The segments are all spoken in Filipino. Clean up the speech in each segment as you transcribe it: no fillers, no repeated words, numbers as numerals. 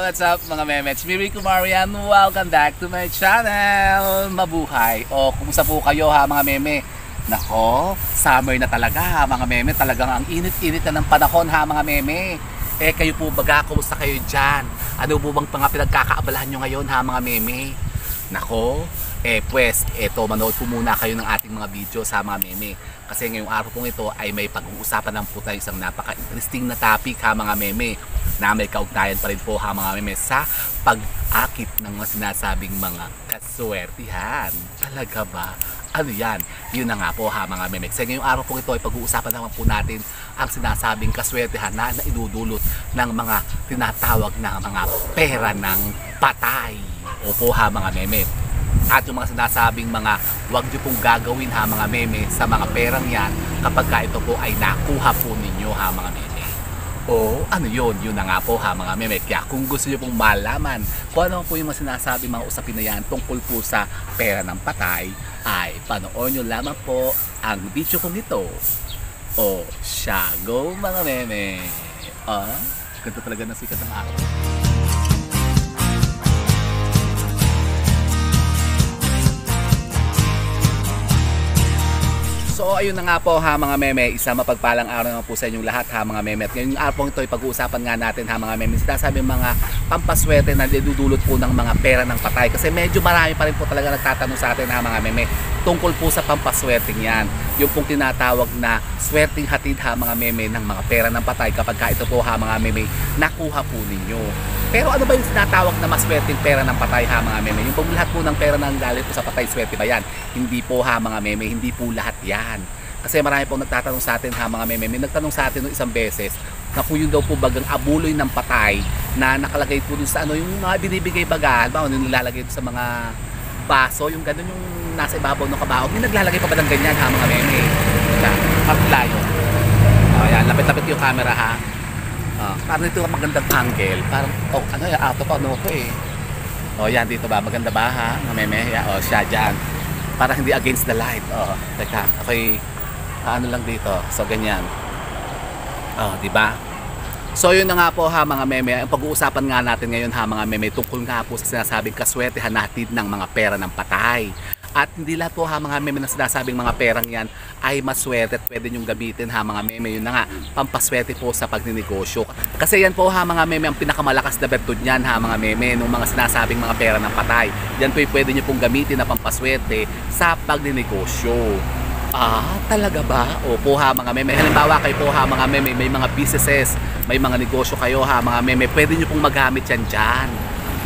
what's up mga memets? Miri Kumarian, welcome back to my channel. Mabuhay. O, kumusta po kayo ha mga meme? Nako, summer na talaga ha mga meme. Talagang ang init-init na ng panahon ha mga meme. Eh kayo po baga, kumusta kayo dyan? Ano po bang pinagkakaabalahan nyo ngayon ha mga meme? Nako, pues, manood po muna kayo ng ating mga video sa mga meme. Kasi ngayong araw pong ito ay may pag-uusapan lang po tayo isang napaka-interesting na topic ha mga meme, na may kaugnayan pa rin po ha mga meme sa pag-akit ng mga sinasabing mga kaswertihan. Talaga ba? Ano yan? Yun na nga po ha mga meme. Kasi ngayong araw pong ito ay pag-uusapan naman po natin ang sinasabing kaswertihan na idudulot ng mga tinatawag na mga pera ng patay. Opo ha mga meme. At yung mga sinasabing mga wag nyo pong gagawin ha mga meme sa mga perang yan kapag ka ito po ay nakuha po ninyo ha mga meme. O ano yun? Yun na nga po ha mga meme. Kaya kung gusto nyo pong malaman kung ano po yung mga sinasabing mga usapin na yan tungkol po sa pera ng patay, ay panoorin nyo lamang po ang video kong ito. O siya, go mga meme. Ganda talaga ng sikat ng araw. So ayun na nga po ha mga meme, isang mapagpalang araw naman po sa inyong lahat ha mga meme. At ngayong araw po ito ay pag-uusapan nga natin ha mga meme, sinasabi mga pampaswerte na dudulot po ng mga pera ng patay. Kasi medyo marami pa rin po talaga nagtatanong sa atin ha mga meme tungkol po sa pampaswerteng yan. Yung pong tinatawag na swerteng hatid ha mga meme ng mga pera ng patay kapag ka ito po ha mga meme nakuha po ninyo. Pero ano ba yung tinatawag na maswerteng pera ng patay ha mga meme? Yung pong lahat po ng pera ng galing po sa patay, swerte ba yan? Hindi po ha mga meme, hindi po lahat yan. Kasi marami pong nagtatanong sa atin ha mga meme. May nagtanong sa atin nung isang beses na kung yun daw po bagang abuloy ng patay na nakalagay po dun sa ano, yung mga binibigay baga, ba, yung nilalagay dun sa mga baso, yung gano'n yung nasa ibabaw ng kabaong. May naglalagay pa ba ng ganyan ha mga meme? Paglayo. Ayan, lapit-lapit yung camera ha. Parang dito ang magandang angle. Parang, ano yan, auto pa, ano ko eh. Yan, dito ba? Maganda ba ha? Mga meme, siya dyan. Parang hindi against the light. Teka, okay, ano lang dito. So, ganyan. Di ba? So, yun na nga po ha, mga meme. Ang pag-uusapan nga natin ngayon ha, mga meme, tungkol nga po sa sinasabing kaswertehan natin ng mga pera ng patay. At hindi lahat po ha mga meme na sinasabing mga perang yan ay maswerte at pwede nyong gamitin ha mga meme. Yun na nga, pampaswerte po sa pagninegosyo. Kasi yan po ha mga meme ang pinakamalakas na bertud niyan ha mga meme nung mga sinasabing mga pera ng patay. Yan po pwede nyo pong gamitin na pampaswerte sa pagninegosyo. Talaga ba? Opo ha mga meme. Halimbawa kayo po ha mga meme, may mga businesses, may mga negosyo kayo ha mga meme, pwede nyo pong magamit yan dyan.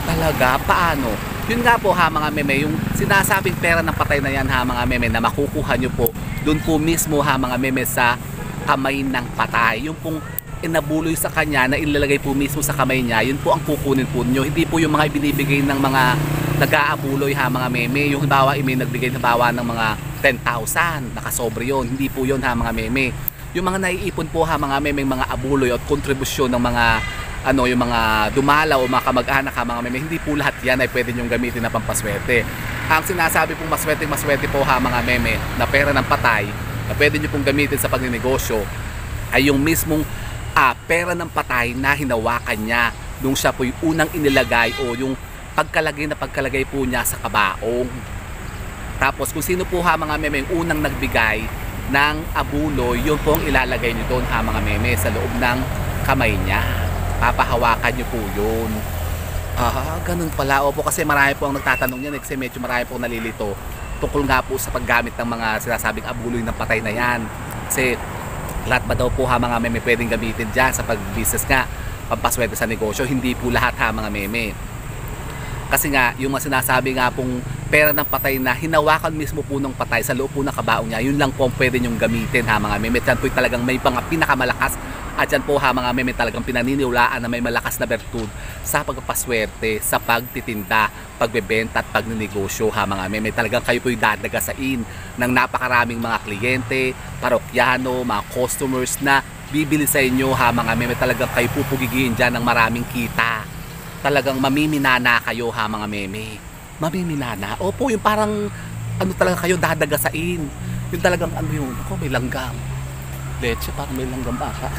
Talaga? Paano? Yun nga po ha mga meme, yung sinasabing pera ng patay na yan ha mga meme na makukuha nyo po doon po mismo ha mga meme sa kamay ng patay. Yung pong inabuloy sa kanya na ilalagay po mismo sa kamay niya, yun po ang kukunin po nyo. Hindi po yung mga ibinibigay ng mga nag-aabuloy ha mga meme. Yung halimbawa may nagbigay halimbawa ng mga 10,000, nakasobre yun. Hindi po yun ha mga meme. Yung mga naiipon po ha mga meme, mga abuloy at kontribusyon ng mga yung mga dumalaw o mga kamag-anak ha mga meme, hindi po lahat yan ay pwede nyong gamitin na pampaswerte. Ang sinasabi pong maswerte po ha mga meme na pera ng patay na pwede nyo pong gamitin sa pagninegosyo ay yung mismong pera ng patay na hinawakan niya nung siya po yung unang inilagay o yung pagkalagay po niya sa kabaong. Tapos kung sino po ha mga meme yung unang nagbigay ng abuloy, yun po ang ilalagay nyo doon ha mga meme sa loob ng kamay niya. Papahawakan nyo po yun. Ganun pala. Opo, kasi marami po ang nagtatanong yan kasi medyo marami po nalilito tungkol nga po sa paggamit ng mga sinasabing abuloy ng patay na yan. Kasi lahat ba daw po ha mga meme pwedeng gamitin dyan sa pag-business nga, pampaswerte sa negosyo? Hindi po lahat ha mga meme. Kasi nga yung mga sinasabi nga pong pera ng patay na hinawakan mismo po ng patay sa loob po ng kabaong niya, yun lang po ang pwede nyong gamitin ha mga meme. Yan po talagang may mga pinakamalakas. At yan po ha mga meme talagang pinaniniwalaan na may malakas na bertud sa pagpapaswerte, sa pagtitinda, pagbebenta at pagninegosyo ha mga meme. Talagang kayo po yung dadagasain ng napakaraming mga kliyente, parokyano, mga customers na bibili sa inyo ha mga meme. Talagang kayo po pugigihin dyan ng maraming kita. Talagang mamiminana kayo ha mga meme. Mamiminana. Opo, yung parang talaga kayo dadagasain. Yung talagang may langgam. Leche, parang may langgam baka.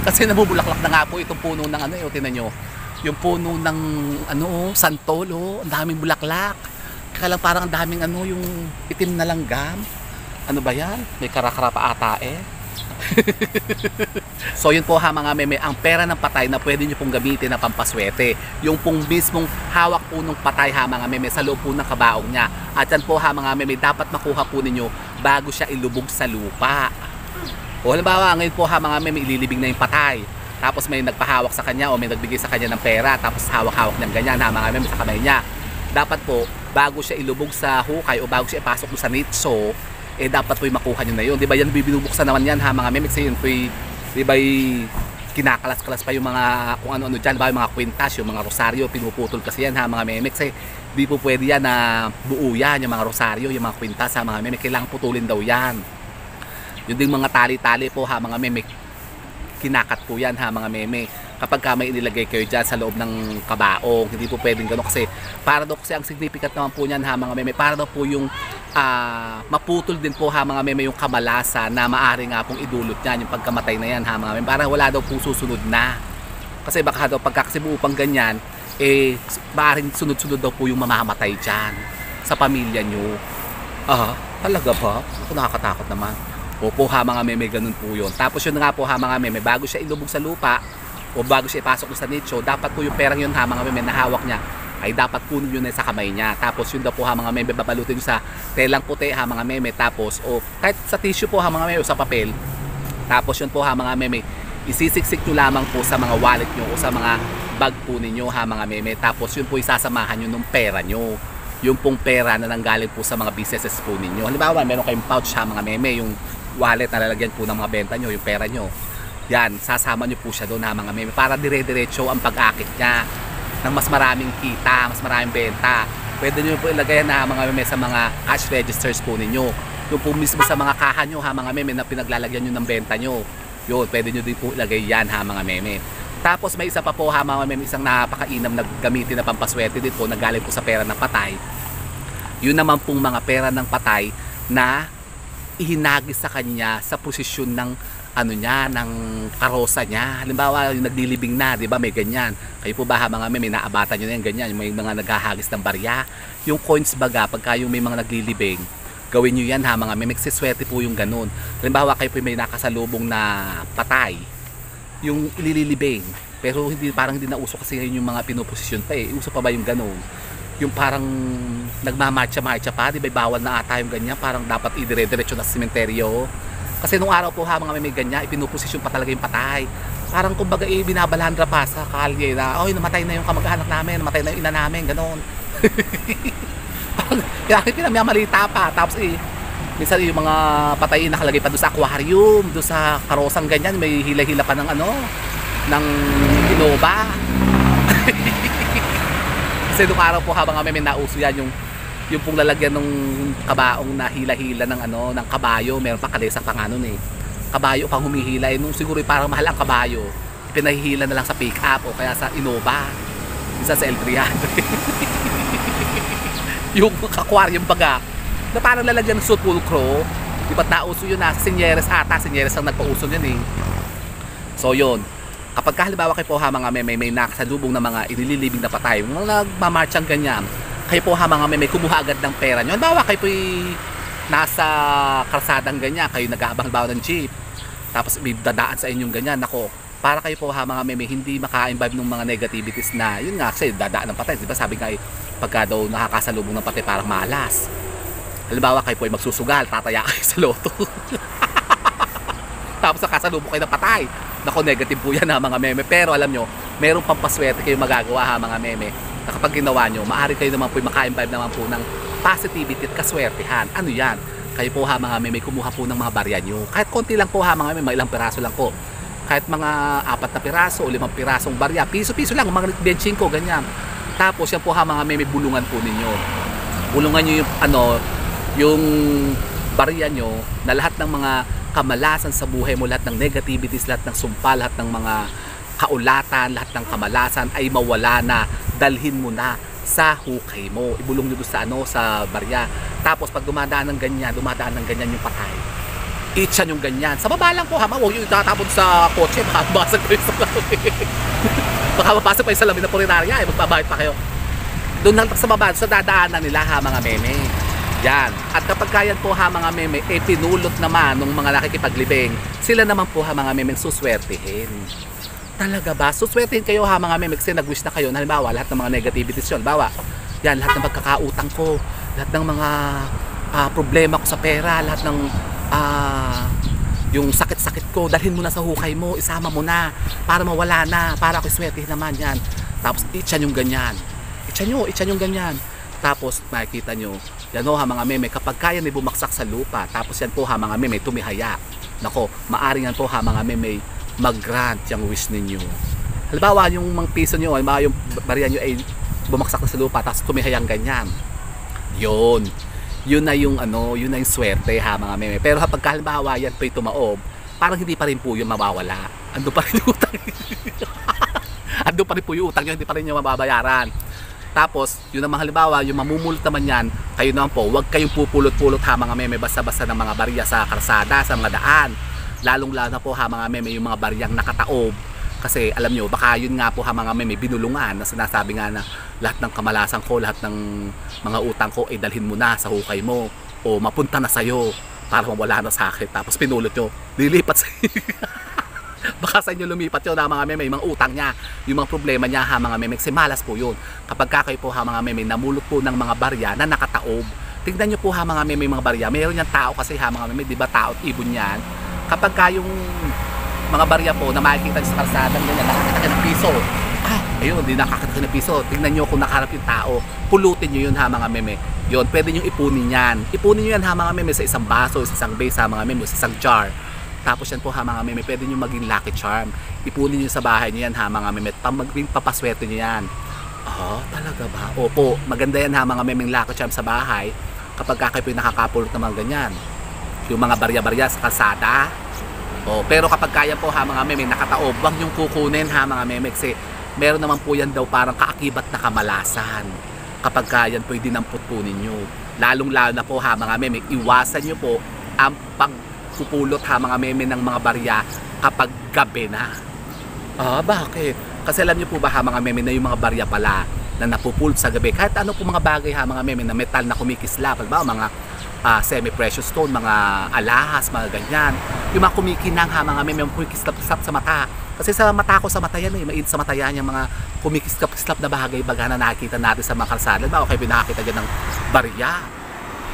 Kasi namubulaklak na nga po itong puno ng tinan nyo. yung puno ng ano, santol, ang daming bulaklak. Kaya lang parang ang daming ano, yung itim na langgam. Ano ba yan? May karakara pa ata eh. So yun po ha mga meme, ang pera ng patay na pwede nyo pong gamitin na pampaswerte. Yung pong mismong hawak po ng patay ha mga meme sa loob po ng kabaong niya. At yan po ha mga meme, dapat makuha po ninyo bago siya ilubog sa lupa. O halimbawa ngayon po ha mga meme, ililibing na yung patay. Tapos may nagpahawak sa kanya o may nagbigay sa kanya ng pera. Tapos hawak-hawak niyang ganyan ha mga meme sa kamay niya. Dapat po bago siya ilubog sa hukay o bago siya ipasok sa nicho, eh dapat po'y makuha nyo na yun. Diba yan, binubuksan naman yan ha mga meme. Kasi yun po'y, diba kinakalas-kalas pa yung mga kung ano-ano dyan. Diba yung mga kwintas, yung mga rosaryo, pinuputol kasi yan ha mga meme. Kasi di po pwede yan na buo yan, yung mga rosaryo, yung mga kwintas ha mga meme. Kailangan putulin daw yan. Yun din mga tali-tali po ha mga meme. Kinakat po yan ha mga meme. Kapag ka may inilagay kayo dyan sa loob ng kabaong, hindi po pwedeng gano'n kasi para daw kasi ang significant naman po niyan ha mga meme, para daw po yung maputol din po ha mga meme yung kamalasa na maaari nga pong idulot niyan yung pagkamatay na yan ha mga meme, para wala daw po susunod na. Kasi baka daw pagka kasi buo pang ganyan, eh maaaring sunod-sunod daw po yung mamamatay dyan sa pamilya nyo. Talaga ba? Ako nakakatakot naman. Opo ha mga meme, ganun po yun. Tapos yun nga po ha mga meme, bago siya ilubog sa lupa o bago siya ipasok sa nicho, dapat po yung perang yun ha mga meme na hawak niya ay dapat kunin yun na sa kamay niya. Tapos yun daw po ha mga meme, babalutin sa telang puti ha mga meme. Tapos o kahit sa tissue po ha mga meme o sa papel. Tapos yun po ha mga meme, isisiksik nyo lamang po sa mga wallet nyo o sa mga bag po ninyo ha mga meme. Tapos yun po isasamahan nyo ng pera nyo. Yung pong pera na nanggaling po sa mga businesses po ninyo. Halimbawa meron kayong pouch ha mga meme, yung wallet na lalagyan po ng mga benta nyo, yung pera nyo. Yan, sasama nyo po siya doon ha mga meme para dire-diretso ang pag-akit niya ng mas maraming kita, mas maraming benta. Pwede nyo po ilagay na mga meme sa mga cash registers po ninyo. Yung po mismo sa mga kaha nyo ha mga meme na pinaglalagyan nyo ng benta nyo. Yun, pwede nyo din po ilagay yan ha mga meme. Tapos may isa pa po ha mga meme, isang napakainam na gamitin na pampaswerte din po na galing po sa pera ng patay. Yun naman pong mga pera ng patay na ihinagis sa kanya sa posisyon ng ano niya, ng karosa niya. Halimbawa, yung naglilibing na, di ba, may ganyan. Kayo po ba ha mga meme, naabatan nyo na yan, ganyan, yung may mga naghahagis ng barya. Yung coins baga, pagka yung may mga naglilibing, gawin nyo yan ha mga meme, magsiswerte po yung ganun. Halimbawa, kayo po may nakasalubong na patay, yung ililibing, pero hindi, parang hindi na uso kasi yun yung mga pinoposisyon pa eh. Uso pa ba yung ganun? Yung parang nagmamarcha-marcha pa, di ba, bawal na ata yung ganyan, parang dapat idire-diretso na sa sementeryo. Kasi nung araw po ha mga may ganyan, ipinuposisyon pa talaga yung patay. Parang kumbaga binabalandra pa sa kalye na, oy namatay na yung kamag-anak namin, namatay na yung ina namin, gano'n. Kaya pinamamalita pa. Tapos minsan yung mga patay nakalagay pa doon sa aquarium, doon sa karosang ganyan, may hila-hila pa ng ano, ng Innova. Kasi nung araw po ha mga may nauso yan yung pong lalagyan ng kabaong na hila-hila ng ano, ng kabayo. Meron pa kalesa pang ano eh. Kabayo pang humihila eh. Nung siguro parang mahal ang kabayo, pinahihila na lang sa pick-up o kaya sa Innova. Isa sa L300. Yung aquarium baga na parang lalagyan ng sulfuro. Di ba't nauso yun na? Sinyeres ata. Sinyeres ang nagpauso yun eh. So yun. Kapag halimbawa kayo po ha mga may nakasalubong na mga inililibing na patay, mga nagmamarchang ganyan, kayo po ha mga may kumuha agad ng pera nyo. Halimbawa kayo po nasa kalsadang ganyan, kayo nag-aabang ng jeep, tapos may dadaan sa inyong ganyan, nako, para kayo po ha mga may hindi maka-imbibe ng mga negativities na, yun nga kasi dadaan ng patay, diba sabi nga pagka daw nakakasalubong ng patay parang malas. Halimbawa kayo po ay magsusugal, tataya kayo sa loto. Tapos nakasalubong kayo ng patay, nako, negative po yan ha mga meme. Pero alam nyo, meron pang paswerte kayo magagawa ha mga meme na kapag ginawa nyo, maaari kayo naman po maka-imbibe naman po ng positivity at kaswertehan. Ano yan? Kayo po ha mga meme, kumuha po ng mga barya nyo. Kahit konti lang po ha mga meme, ilang piraso lang po. Kahit mga 4 na piraso o 5 pirasong barya, piso-piso lang, mga benching ko, ganyan. Tapos yan po ha mga meme, bulungan po ninyo. Bulungan nyo yung ano, yung barya nyo na lahat ng mga kamalasan sa buhay mo, lahat ng negativities, lahat ng sumpa, lahat ng mga kaulatan, lahat ng kamalasan ay mawala na. Dalhin mo na sa hukay mo. Ibulong nyo doon sa ano, sa barya. Tapos pag dumadaan ng ganyan yung patay, itchan yung ganyan. Sa baba lang po ha, huwag yung itatapon sa kotse, makabasag ko yung sa Baka mapasok pa yung salamin na purinarya, magbabayad pa kayo. Doon lang sa baba, sa dadaanan nila ha mga meme. Yan. At kapag kayan po ha mga meme, pinulot naman ng mga nakikipaglibing, sila naman po ha mga meme suswertihin. Talaga ba? Suswertihin kayo ha mga meme kasi nag-wish na kayo. Halimbawa, lahat ng mga negativities yun. Halimbawa, yan, lahat ng pagkakautang ko, lahat ng mga problema ko sa pera, lahat ng yung sakit-sakit ko, dalhin mo na sa hukay mo, isama mo na, para mawala na, para ako swertihin naman yan. Tapos, itchan yung ganyan. Itchan yung ganyan. Tapos makikita nyo, yan ho ha mga meme, kapag kaya ni bumaksak sa lupa, tapos yan po ha mga meme, tumihaya. Nako, maaring yan po ha mga meme, mag-grant yung wish ninyo. Halimbawa, yung mga piso nyo, halimbawa yung bariya nyo ay bumaksak na sa lupa, tapos tumihayang ganyan. Yun na yung yun na yung swerte ha mga meme. Pero kapag halimbawa yan po'y tumaob, parang hindi pa rin po yung mawawala. Ando pa rin yung utang. Ando pa rin po yung utang nyo, hindi pa rin yung mababayaran. Tapos, yun naman halimbawa, yung mamumulot naman yan, kayo naman po, huwag kayong pupulot-pulot ha mga meme, basta-basta ng mga barya sa karsada, sa mga daan. Lalong-lalo na po ha mga meme, yung mga baryang nakataob. Kasi alam nyo, baka yun nga po ha mga meme, binulungan na sinasabi nga na lahat ng kamalasan ko, lahat ng mga utang ko, ay dalhin mo na sa hukay mo. O mapunta na sa'yo para mawala na sa akin. Tapos pinulot nyo, lilipat sa'yo. Baka sa inyo lumipat yun ha mga meme, yung mga utang niya, yung mga problema niya ha mga meme, kasi malas po yun. Kapag kayo po ha mga meme, namulot po ng mga barya na nakataob, tingnan nyo po ha mga meme, mga barya, mayroon yung tao kasi ha mga meme, di ba tao at ibon yan. Kapag kayong mga barya po na makikita sa kalsada, ganyan, nakakita kayo ng piso, ayun, di nakakita kayo ng piso, tingnan nyo kung nakaharap yung tao, pulutin nyo yun ha mga meme. Yun, pwede nyo ipunin yan. Ipunin nyo yan ha mga meme sa isang baso, sa isang base ha mga meme, sa isang jar. Tapos yan po ha mga meme, pwede nyo maging lucky charm. Ipunin nyo sa bahay nyo yan ha mga meme, maging papaswerte nyo yan. Talaga ba? Opo, maganda yan ha mga meme, lucky charm sa bahay. Kapag kayo po yung nakakapulot ng mga ganyan, yung mga barya-barya sa kalsada. Pero kapag kaya po ha mga meme, nakataob, wag nyong kukunin ha mga meme, kasi meron naman po yan daw parang kaakibat na kamalasan. Kapag kaya po yung dinampot po ninyo. Lalong-lalo na po ha mga meme, iwasan nyo po ang pupulot ha mga meme ng mga barya kapag gabi na. Bakit? Kasi alam niyo po ba ha mga meme na yung mga barya pala na napupulot sa gabi, kahit ano po mga bagay ha mga meme na metal na kumikislap, mga semi-precious stone, mga alahas, mga ganyan, yung mga kumikinang ha mga meme, yung kumikislap sa mata. Kasi sa mata ko, sa mata yan mainit sa mata yan, yung mga kumikislap na bagay baga na nakikita natin sa mga kalsada. Ba okay, pinakita dyan ng barya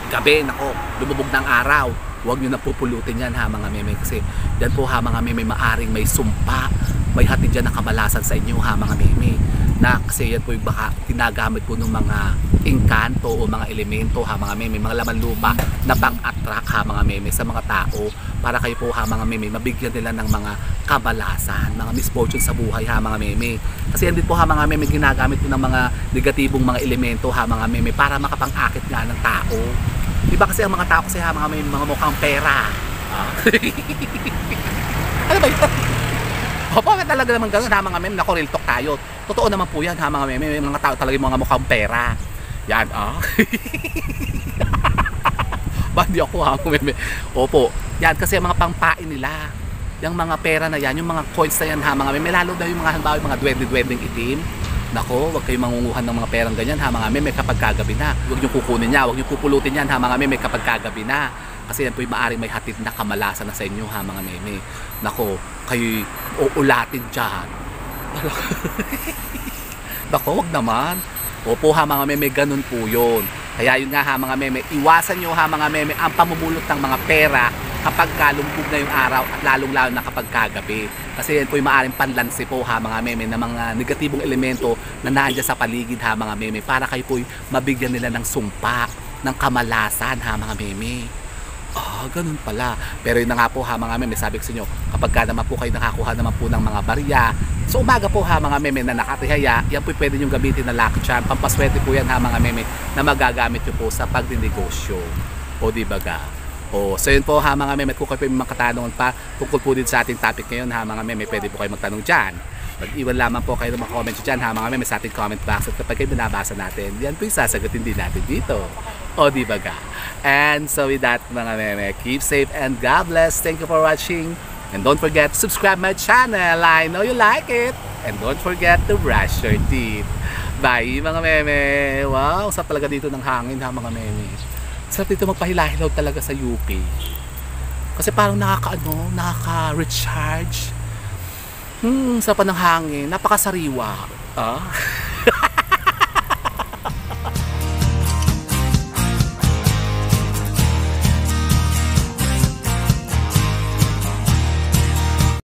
gabi, nako, lumubog ng araw. Huwag nyo na pupulutin yan ha mga meme, kasi yan po ha mga meme, maaring may sumpa, may hatid dyan na kamalasan sa inyo ha mga meme, na kasi yan po yung baka tinagamit po ng mga engkanto o mga elemento ha mga meme, mga laman lupa na pang-attract ha mga meme sa mga tao, para kayo po ha mga meme, mabigyan nila ng mga kamalasan, mga misfortune sa buhay ha mga meme. Kasi yan din po ha mga meme, ginagamit po ng mga negatibong mga elemento ha mga meme, para makapang-akit nga ng tao. Diba kasi ang mga tao kasi ha mga may mga mukhang pera. Ano ba yun? Bakit talaga naman gano'n ha mga meme, nako real talk tayo. Totoo naman po yan ha mga meme, may mga tao talaga yung mga mukhang pera. Yan Ba hindi ako ha meme. Opo, yan kasi ang mga pangpain nila. Yung mga pera na yan, yung mga coins na yan ha mga meme, lalo na yung mga halimbawa yung mga duwende-duwendeng itim. Nako, huwag kayong mangunguhan ng mga perang ganyan ha mga meme kapag kagabi na. Huwag nyo kukunin niya, huwag nyo pupulutin yan ha mga meme kapag kagabi na. Kasi yan po yung maaaring may hatid na kamalasan na sa inyo ha mga meme. Nako, kayo'y uulatin dyan. Nako, huwag naman. Opo ha mga meme, ganun po yun. Kaya yun nga ha mga meme, iwasan nyo ha mga meme ang pamumulot ng mga pera kapag kalumpog na yung araw, at lalong-lalo na kapag kagabi. Kasi yan po yung maaaring panlansi po ha mga meme ng mga negatibong elemento na nandiyan sa paligid ha mga meme, para kayo po mabigyan nila ng sumpa, ng kamalasan ha mga meme. Ganun pala. Pero yun na nga po ha mga meme, sabi ko sa inyo, kapag ka naman po kayo nakakuha naman po ng mga barya, so umaga po ha mga meme na nakatihaya, yan po pwede nyo gamitin na lucky charm. Pampaswerte po yan ha mga meme na magagamit nyo po sa pagdinegosyo. O di ba ga? So yun po ha mga meme, kung kayo po may mga katanungan pa tungkol po din sa ating topic ngayon ha mga meme, pwede po kayo magtanong dyan. Mag-iwan lamang po kayo ng mga comments dyan ha mga meme sa ating comment box, at kapag kayo binabasa natin, yan po yung sasagutin din natin dito. O di ba ga? And so with that mga meme, keep safe and God bless. Thank you for watching. And don't forget to subscribe my channel. I know you like it. And don't forget to brush your teeth. Bye mga meme. Wow, sarap talaga dito ng hangin ha mga meme. Sarap dito magpahilahilaw talaga sa UP. Kasi parang nakaka-recharge. Sarap pa ng hangin. Napakasariwa.